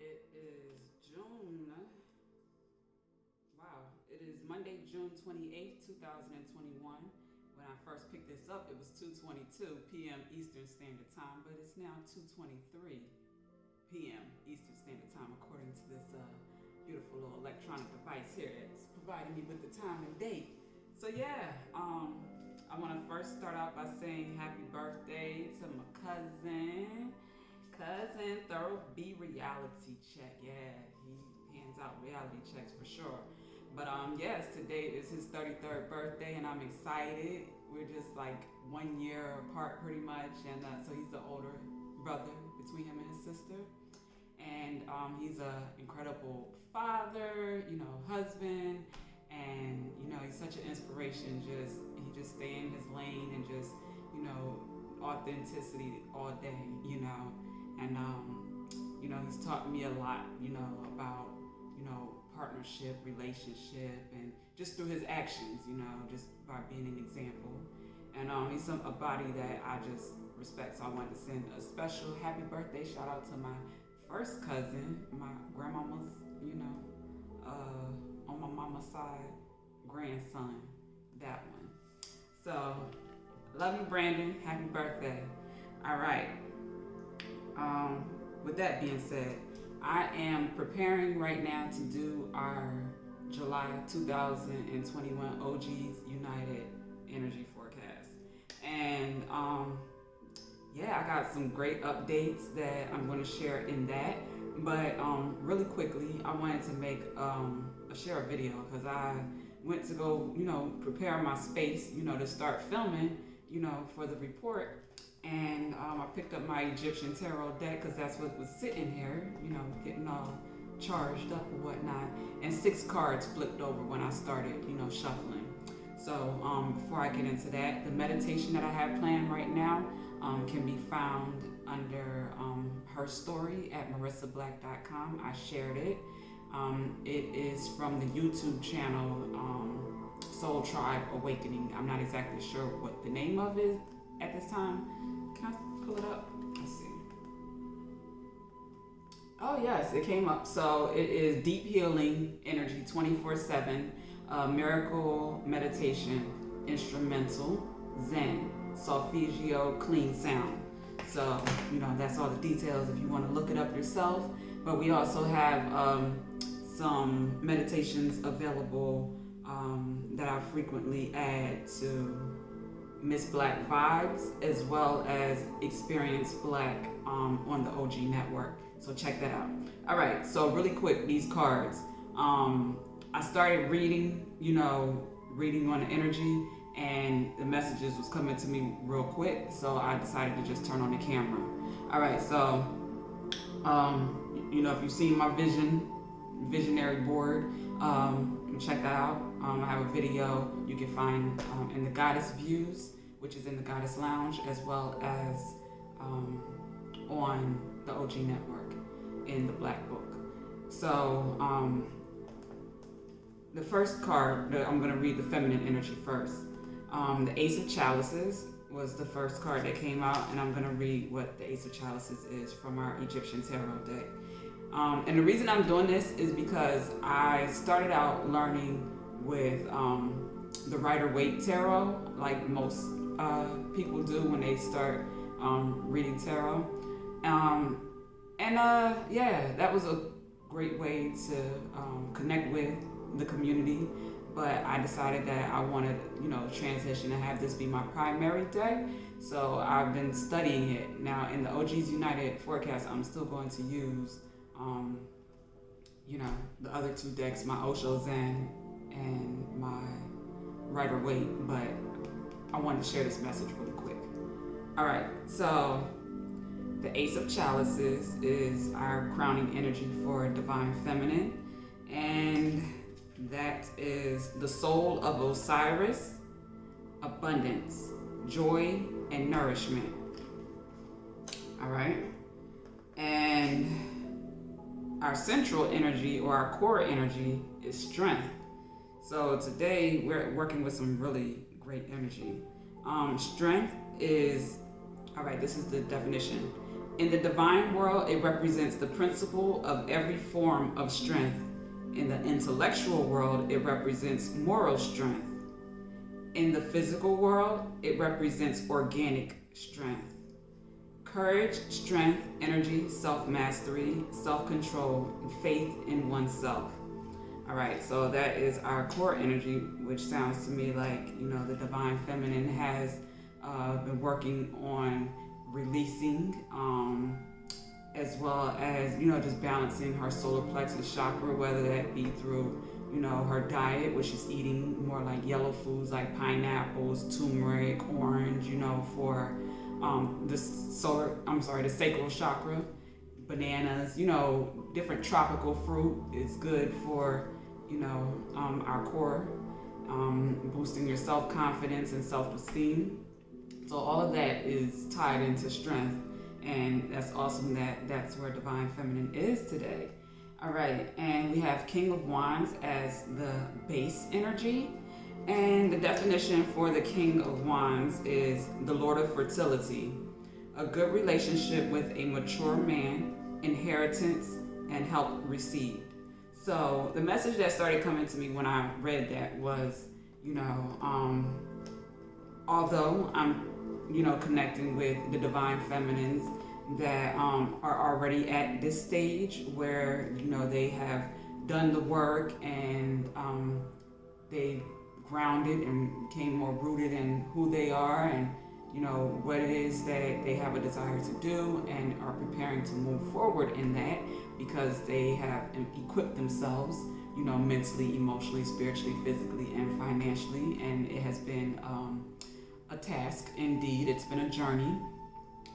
It is June. Wow, it is Monday, June 28th, 2021. When I first picked this up, it was 2:22 p.m. Eastern Standard Time, but it's now 2:23 p.m. Eastern Standard Time, according to this beautiful little electronic device here that's providing me with the time and date. So yeah, I want to first start out by saying happy birthday to my cousin. Thorough B reality check. Yeah, he hands out reality checks for sure. But yes, today is his 33rd birthday, and I'm excited. We're just like 1 year apart, pretty much, and so he's the older brother between him and his sister, and he's an incredible father, husband, and he's such an inspiration. He just stay in his lane and just authenticity all day, and he's taught me a lot, about partnership, relationship, and just through his actions, just by being an example. And he's a body that I just respect. So I wanted to send a special happy birthday shout out to my first cousin, my grandmama's, on my mama's side, grandson, that one. So love you, Brandon. Happy birthday. All right. With that being said, I am preparing right now to do our July 2021 OGs United Energy Forecast. And I got some great updates that I'm going to share in that. But really quickly, I wanted to share a video because I went to go, prepare my space, to start filming, for the report. And I picked up my Egyptian Tarot deck because that's what was sitting here, getting all charged up and whatnot. And 6 cards flipped over when I started, shuffling. So before I get into that, the meditation that I have planned right now can be found under her story at marissablack.com. I shared it. It is from the YouTube channel Soul Tribe Awakening. I'm not exactly sure what the name of it at this time. Can I pull it up? Let's see. Oh yes, it came up. So it is Deep Healing Energy 24/7, Miracle Meditation, Instrumental, Zen, Solfeggio, Clean Sound. So, that's all the details if you want to look it up yourself. But we also have some meditations available that I frequently add to Miss Black Vibes, as well as Experience Black on the OG network. So check that out. All right, so really quick, these cards. I started reading on the energy, and the messages was coming to me real quick, so I decided to just turn on the camera. All right, so if you've seen my visionary board, check that out. I have a video you can find in the Goddess Views, which is in the Goddess Lounge, as well as on the OG network in the Black Book. So the first card, I'm going to read the feminine energy first. The Ace of Chalices was the first card that came out, and I'm going to read what the Ace of Chalices is from our Egyptian Tarot deck. And the reason I'm doing this is because I started out learning with the Rider-Waite Tarot, like most people do when they start reading tarot. That was a great way to connect with the community. But I decided that I wanted, transition and have this be my primary deck. So I've been studying it. Now in the OGs United forecast, I'm still going to use, the other 2 decks, my Osho Zen and my Rider-Waite. But I wanted to share this message really quick. All right, so the Ace of Chalices is our crowning energy for Divine Feminine. And that is the soul of Osiris, abundance, joy, and nourishment. All right. And our central energy, or our core energy, is strength. So today we're working with some really great energy. Strength is, all right, this is the definition. In the divine world, it represents the principle of every form of strength. In the intellectual world, it represents moral strength. In the physical world, it represents organic strength. Courage, strength, energy, self-mastery, self-control, and faith in oneself. All right, so that is our core energy, which sounds to me like, the divine feminine has been working on releasing, as well as, just balancing her solar plexus chakra, whether that be through, her diet, which is eating more like yellow foods like pineapples, turmeric, orange, for the sacral chakra, bananas, different tropical fruit is good for, our core, boosting your self-confidence and self-esteem. So all of that is tied into strength, and that's awesome that that's where Divine Feminine is today. All right, and we have King of Wands as the base energy, and the definition for the King of Wands is the Lord of Fertility, a good relationship with a mature man, inheritance, and help received. So the message that started coming to me when I read that was, although I'm, connecting with the divine feminines that are already at this stage where, they have done the work and they've grounded and became more rooted in who they are and, what it is that they have a desire to do and are preparing to move forward in that because they have equipped themselves, mentally, emotionally, spiritually, physically, and financially. And it has been a task indeed. It's been a journey,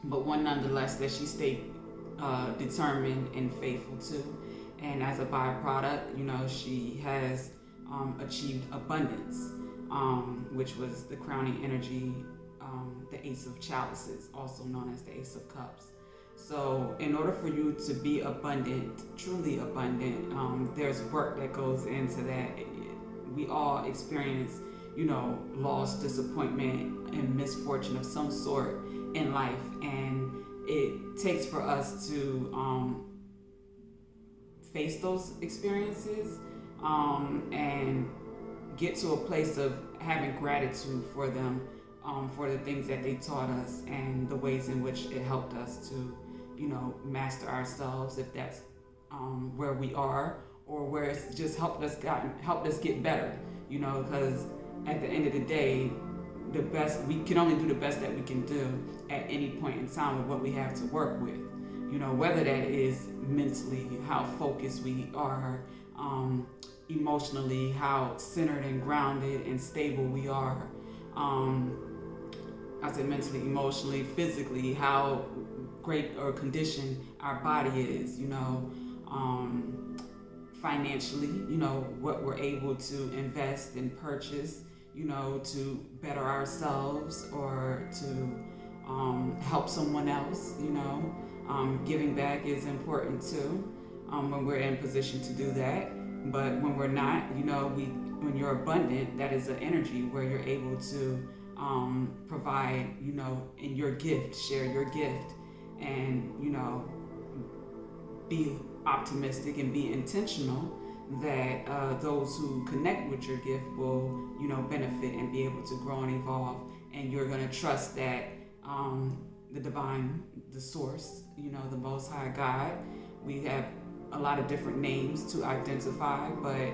but one nonetheless that she stayed determined and faithful to. And as a byproduct, she has achieved abundance, which was the crowning energy, the Ace of Chalices, also known as the Ace of Cups. So in order for you to be abundant, truly abundant, there's work that goes into that. We all experience, loss, disappointment, and misfortune of some sort in life. And it takes for us to face those experiences and get to a place of having gratitude for them, for the things that they taught us and the ways in which it helped us to, master ourselves, if that's where we are, or where it's just helped us get better, because at the end of the day, we can only do the best that we can do at any point in time with what we have to work with, whether that is mentally, how focused we are, emotionally, how centered and grounded and stable we are. I said mentally, emotionally, physically, how great or conditioned our body is, financially, what we're able to invest and purchase, to better ourselves or to help someone else, giving back is important too, when we're in position to do that. But when we're not, when you're abundant, that is an energy where you're able to provide, in your gift, share your gift, and, be optimistic and be intentional that those who connect with your gift will, benefit and be able to grow and evolve. And you're going to trust that the divine, the source, the Most High God, we have a lot of different names to identify, but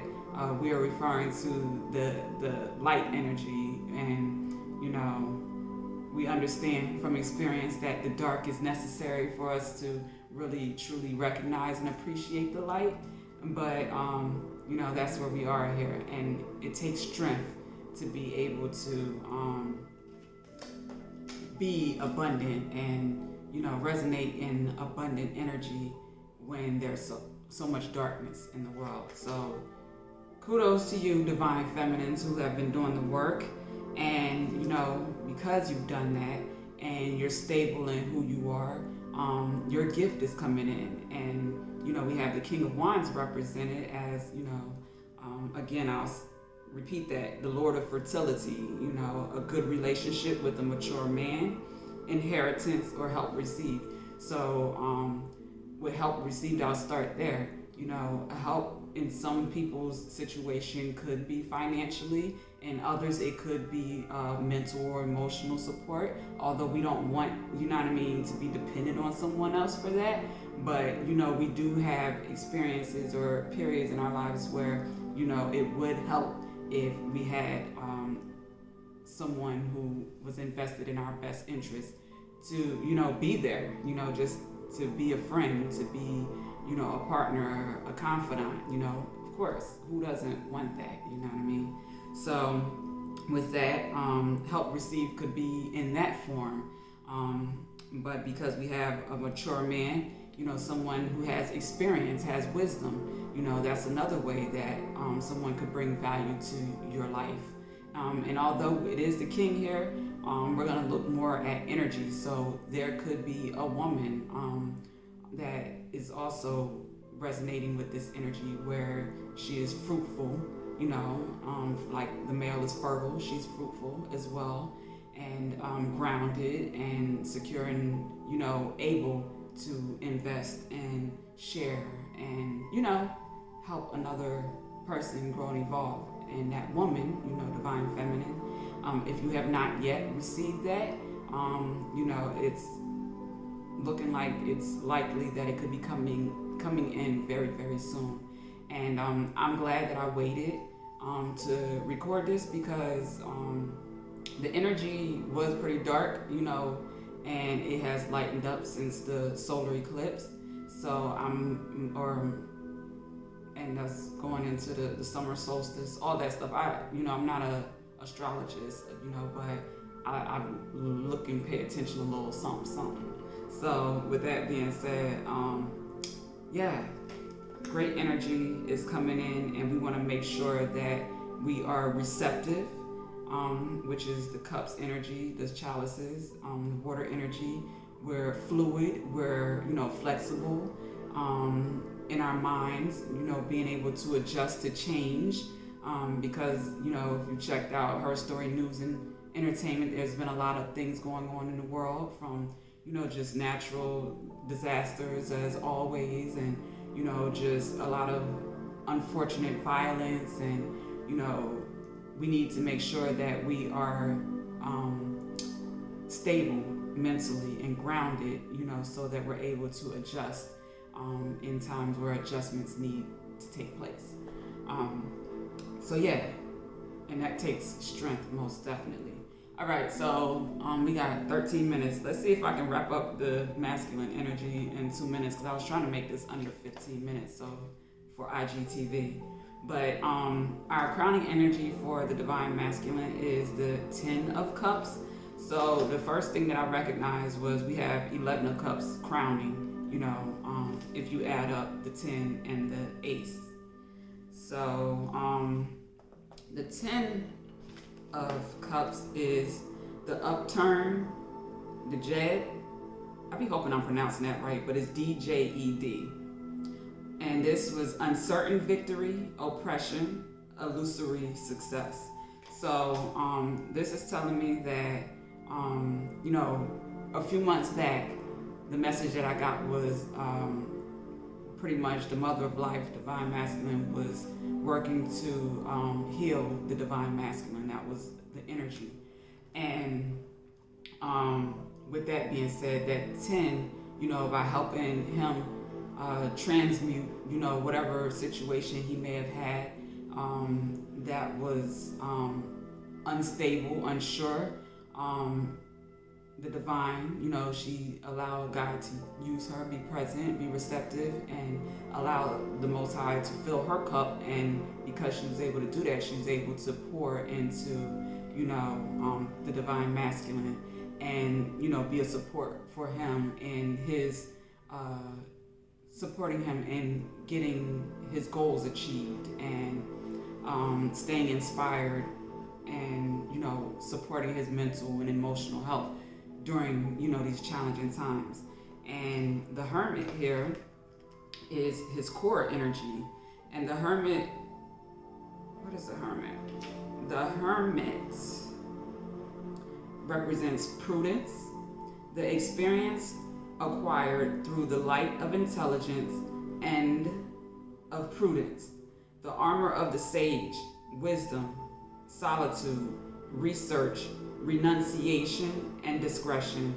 we are referring to the light energy. And we understand from experience that the dark is necessary for us to really truly recognize and appreciate the light. But that's where we are here, and it takes strength to be able to be abundant and resonate in abundant energy when there's so much darkness in the world. So kudos to you, divine feminines, who have been doing the work. And because you've done that and you're stable in who you are, your gift is coming in. And we have the King of Wands represented as, again, I'll repeat that, the Lord of Fertility, a good relationship with a mature man, inheritance, or help received. So with help received, I'll start there. Help in some people's situation could be financially, in others it could be mental or emotional support. Although we don't want, to be dependent on someone else for that. But we do have experiences or periods in our lives where it would help if we had someone who was invested in our best interest to be there, just to be a friend, to be a partner, a confidant. Of course, who doesn't want that? You know what I mean? So with that, help received could be in that form. But because we have a mature man, someone who has experience, has wisdom, that's another way that someone could bring value to your life. And although it is the king here, we're going to look more at energy. So there could be a woman that is also resonating with this energy where she is fruitful, like the male is fertile, she's fruitful as well, and grounded and secure and, able to invest and share and, help another person grow and evolve. And that woman, divine feminine, if you have not yet received that, it's looking like it's likely that it could be coming in very, very soon. And I'm glad that I waited to record this because the energy was pretty dark, and it has lightened up since the solar eclipse. So and that's going into the summer solstice, all that stuff. I'm not a astrologist, but I look and pay attention a little something. So with that being said, great energy is coming in, and we want to make sure that we are receptive, which is the cups energy, the chalices, the water energy. We're fluid, we're flexible in our minds, being able to adjust to change, because if you checked out Her Story News and Entertainment, there's been a lot of things going on in the world, from just natural disasters as always, and just a lot of unfortunate violence, and we need to make sure that we are stable mentally and grounded, so that we're able to adjust in times where adjustments need to take place. And that takes strength, most definitely. All right, so we got 13 minutes. Let's see if I can wrap up the masculine energy in 2 minutes, because I was trying to make this under 15 minutes, so for IGTV. But our crowning energy for the divine masculine is the 10 of cups. So the first thing that I recognized was we have 11 of cups crowning, if you add up the 10 and the ace. So the 10 of cups is the upturn, the Jed. I be hoping I'm pronouncing that right, but it's D-J-E-D. And this was uncertain victory, oppression, illusory success. So this is telling me that, a few months back, the message that I got was pretty much the mother of life, divine masculine, was working to heal the divine masculine. That was the energy. And with that being said, that 10, by helping him transmute, whatever situation he may have had that was unstable, unsure, the divine, she allowed God to use her, be present, be receptive, and allow the Most High to fill her cup. And because she was able to do that, she was able to pour into, the divine masculine, and, be a support for him in his, supporting him in getting his goals achieved, and staying inspired, and, supporting his mental and emotional health during, these challenging times. And the Hermit here is his core energy. And the Hermit, what is the Hermit? The Hermit represents prudence, the experience acquired through the light of intelligence and of prudence, the armor of the sage, wisdom, solitude, research, renunciation, and discretion.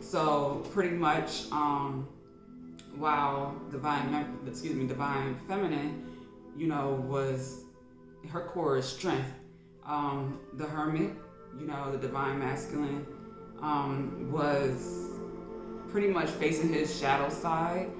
So pretty much, while divine feminine, was her core is strength. The hermit, the divine masculine, was pretty much facing his shadow side.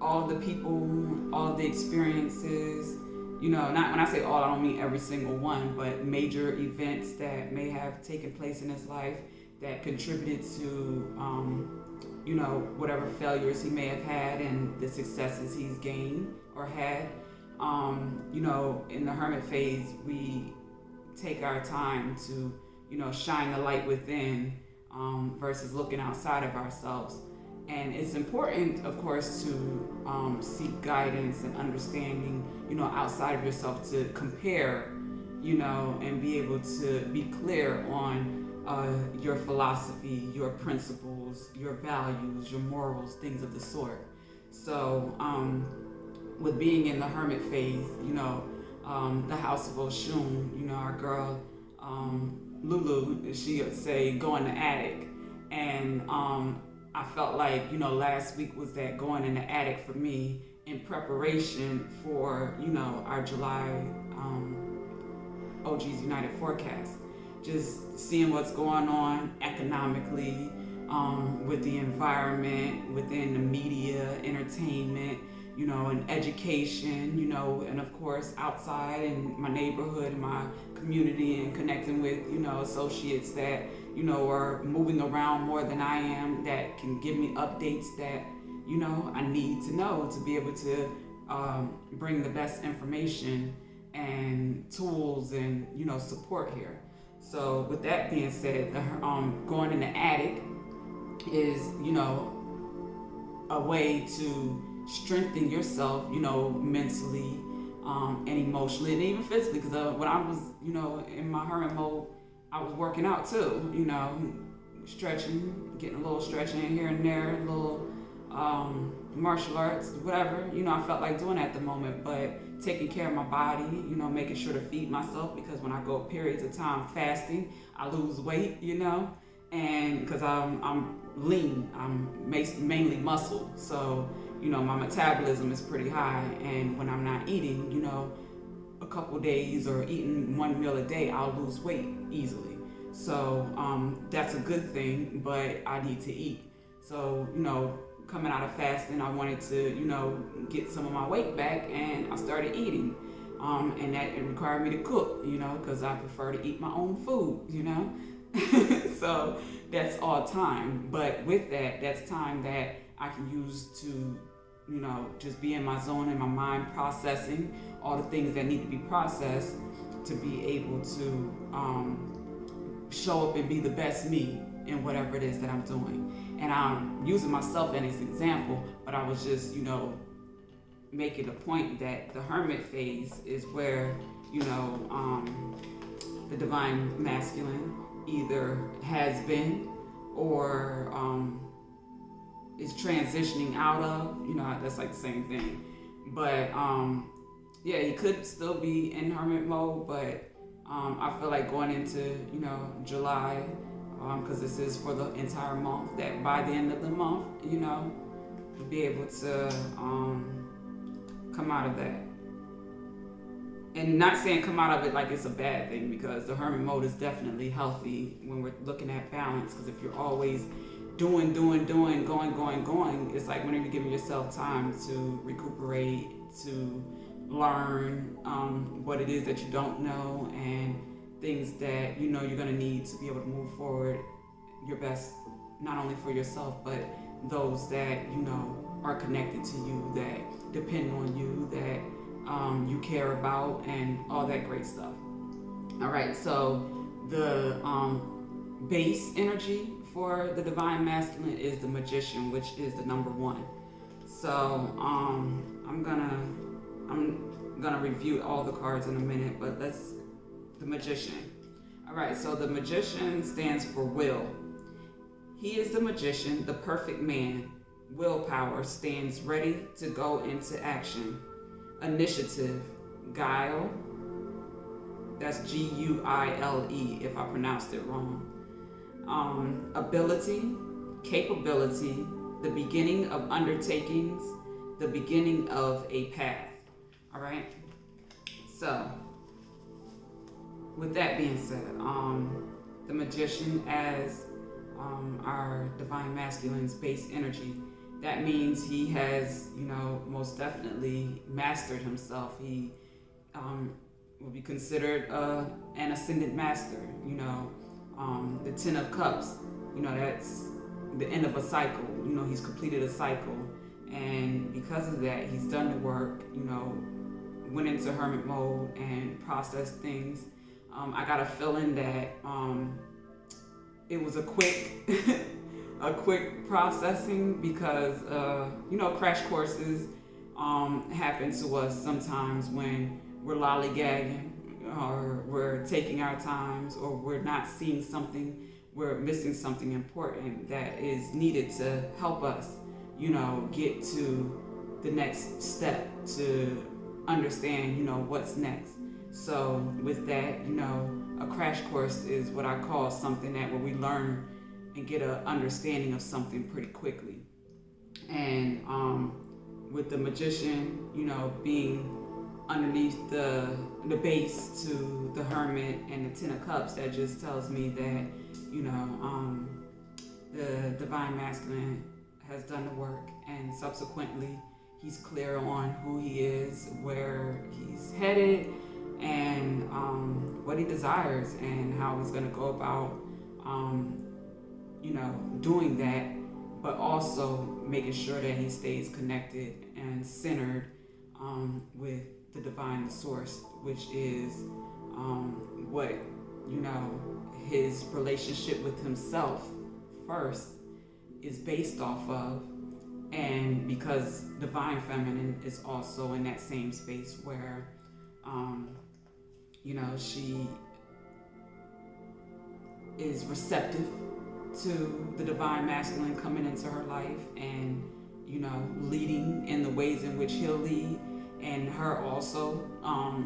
All the people, all the experiences, not when I say all, I don't mean every single one, but major events that may have taken place in his life that contributed to, whatever failures he may have had and the successes he's gained or had. In the hermit phase, we take our time to, shine the light within versus looking outside of ourselves. And it's important, of course, to seek guidance and understanding, outside of yourself, to compare, and be able to be clear on your philosophy, your principles, your values, your morals, things of the sort. So with being in the hermit phase, the house of Oshun, our girl Lulu, she would say, go in the attic. And I felt like, last week was that going in the attic for me in preparation for, our July OGs United forecast. Just seeing what's going on economically, with the environment, within the media, entertainment, and education, and of course outside in my neighborhood, in my community, and connecting with, associates that, are moving around more than I am, that can give me updates that, I need to know to be able to bring the best information and tools and, support here. So with that being said, going in the attic is, a way to strengthen yourself, mentally and emotionally and even physically. Because when I was, in my hermit mode, I was working out too, stretching, getting a little stretching here and there, a little martial arts, whatever, I felt like doing at the moment, but taking care of my body, making sure to feed myself, because when I go periods of time fasting, I lose weight, and because I'm lean, I'm mainly muscle, so my metabolism is pretty high, and when I'm not eating, a couple days or eating one meal a day, I'll lose weight easily. So that's a good thing, but I need to eat. So coming out of fasting, I wanted to get some of my weight back, and I started eating, and that it required me to cook, because I prefer to eat my own food, so that's all time. But with that, that's time that I can use to just be in my zone, in my mind, processing all the things that need to be processed to be able to show up and be the best me in whatever it is that I'm doing. And I'm using myself as an example, but I was just, making a point that the hermit phase is where, the divine masculine either has been or is transitioning out of, that's like the same thing. But yeah, he could still be in hermit mode, but I feel like going into, July, because this is for the entire month, that by the end of the month, we'll be able to come out of that. And not saying come out of it like it's a bad thing, because the hermit mode is definitely healthy when we're looking at balance, because if you're always doing, going, it's like when you're giving yourself time to recuperate, to learn what it is that you don't know, and things that you're going to need to be able to move forward your best, not only for yourself, but those that are connected to you, that depend on you, that you care about, and all that great stuff. All right, so the base energy for the divine masculine is the magician, which is the number 1. So I'm gonna review all the cards in a minute, but the magician. All right, so the magician stands for will. He is the magician, the perfect man. Willpower stands ready to go into action. Initiative, guile, that's Guile if I pronounced it wrong. Ability, capability, the beginning of undertakings, the beginning of a path. All right. So, with that being said, the magician as our divine masculine's base energy, that means he has, most definitely mastered himself. He will be considered an ascended master. The Ten of Cups, that's the end of a cycle. He's completed a cycle, and because of that, he's done the work. Went into hermit mode and processed things. I got a feeling that it was a quick processing because crash courses happen to us sometimes when we're lollygagging or we're taking our times or we're not seeing something, we're missing something important that is needed to help us get to the next step, to understand what's next. So with that, a crash course is what I call something that where we learn and get an understanding of something pretty quickly. And with the magician, being underneath the base to the hermit and the Ten of Cups, that just tells me that, the divine masculine has done the work, and subsequently he's clear on who he is, where he's headed, and what he desires, and how he's going to go about doing that, but also making sure that he stays connected and centered with the divine source, which is what his relationship with himself first is based off of. And because divine feminine is also in that same space where she is receptive to the divine masculine coming into her life and leading in the ways in which he'll lead, and her also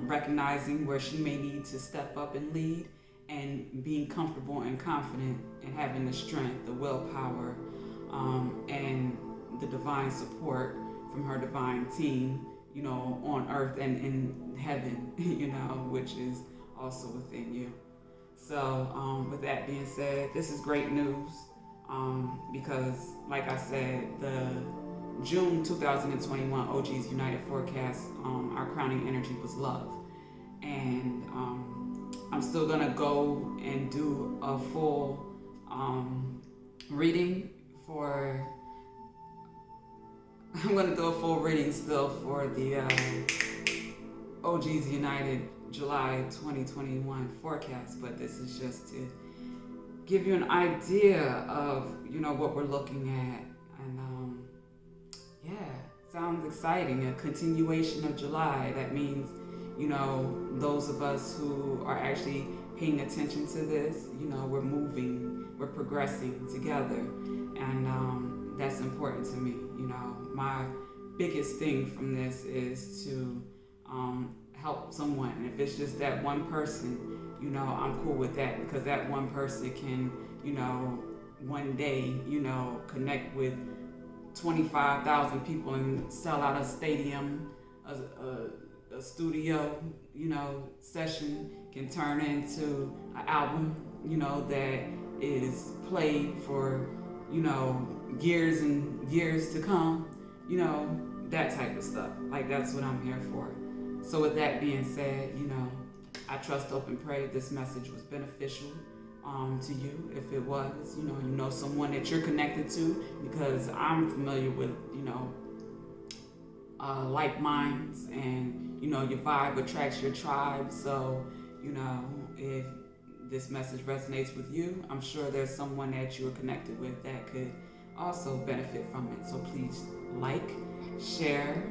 recognizing where she may need to step up and lead, and being comfortable and confident and having the strength, the willpower, and the divine support from her divine team, on earth and in heaven, which is also within you. So with that being said, this is great news because, like I said, the June 2021 OG's United Forecast, our crowning energy was love. And I'm still going to go and do a full reading for... I'm going to do a full reading still for the OG's United July 2021 forecast, but this is just to give you an idea of, what we're looking at. And sounds exciting. A continuation of July. That means, those of us who are actually paying attention to this, we're moving, we're progressing together. And that's important to me. My biggest thing from this is to help someone. And if it's just that one person, I'm cool with that, because that one person can, one day, connect with 25,000 people and sell out a stadium, a studio, session can turn into an album, that is played for, years and years to come, that type of stuff. Like, that's what I'm here for. So with that being said, I trust, hope, and pray this message was beneficial to you. If it was, someone that you're connected to, because I'm familiar with, like minds, and, your vibe attracts your tribe. So, if this message resonates with you, I'm sure there's someone that you are connected with that could also benefit from it. So please like, share,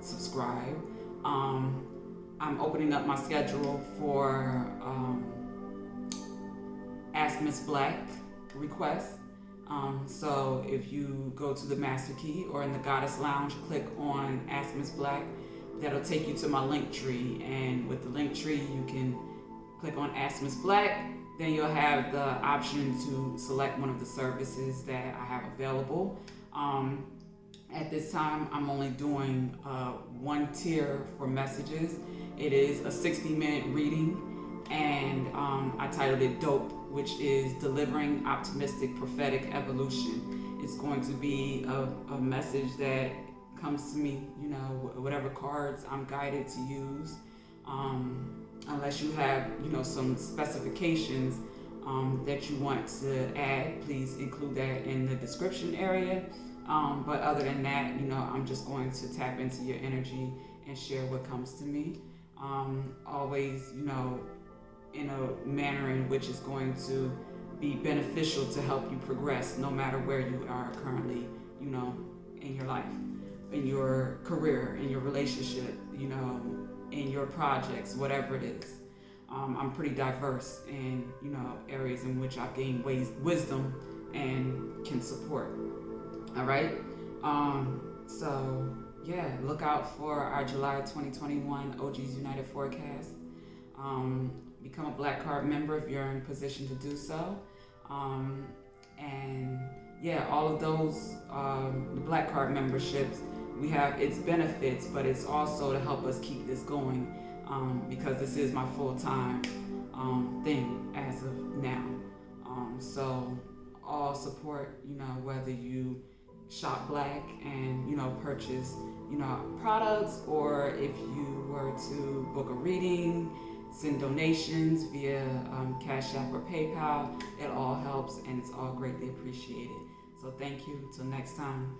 subscribe. I'm opening up my schedule for Ask Miss Black requests. So if you go to the Master Key or in the Goddess Lounge, click on Ask Miss Black. That'll take you to my link tree, and with the link tree you can click on Ask Miss Black. Then you'll have the option to select one of the services that I have available. At this time, I'm only doing one tier for messages. It is a 60-minute reading, and I titled it Dope, which is Delivering Optimistic Prophetic Evolution. It's going to be a message that comes to me, whatever cards I'm guided to use. Unless you have, some specifications that you want to add, please include that in the description area. But other than that, I'm just going to tap into your energy and share what comes to me. Always, in a manner in which is going to be beneficial to help you progress no matter where you are currently, in your life, in your career, in your relationship, in your projects, whatever it is. I'm pretty diverse in, areas in which I've gained wisdom and can support. All right. So yeah, look out for our July 2021 OGs United forecast. Become a Black Card member if you're in a position to do so. And yeah, all of those Black Card memberships, we have its benefits, but it's also to help us keep this going, because this is my full-time thing as of now. So all support, whether you shop Black and purchase products, or if you were to book a reading, send donations via Cash App or PayPal. It all helps, and it's all greatly appreciated. So thank you. Till next time.